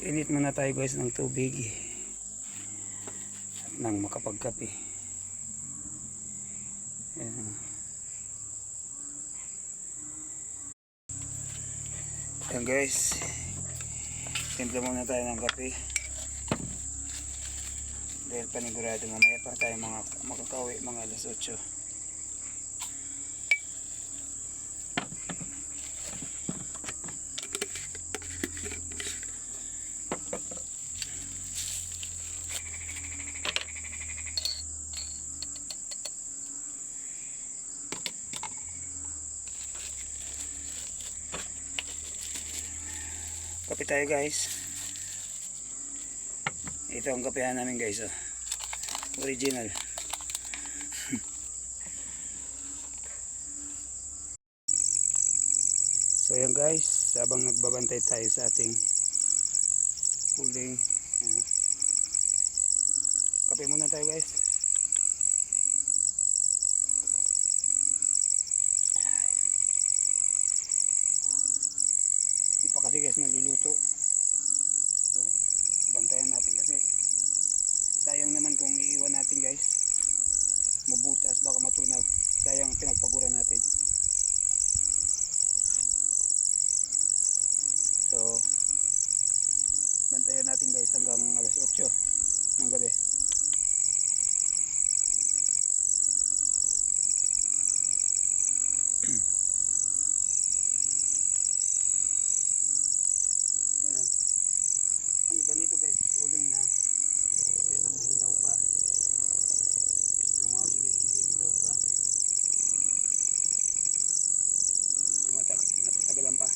Init muna tayo guys ng tubig at nang makapagkape. Ayan. Ayan guys, timpla muna tayo ng kape dahil panigurado mamaya pa tayo makakauwi mga alas 8. Kape tayo guys. Ito ang kapehan namin guys, oh. Original. So yan guys, habang nagbabantay tayo sa ating huling, kape muna tayo guys. Di pa kasi guys naluluto. So bantayan natin kasi sayang naman kung iiwan natin guys, mabutas, baka matunaw. Sayang pinagpaguran natin. So bantayan natin guys hanggang alas 8 ng gabi. Yan. Ang iba nito guys, uling na yan ang mahilaw pa. Yung mga gilid-gilid hilaw pa. Yung natagalan pa.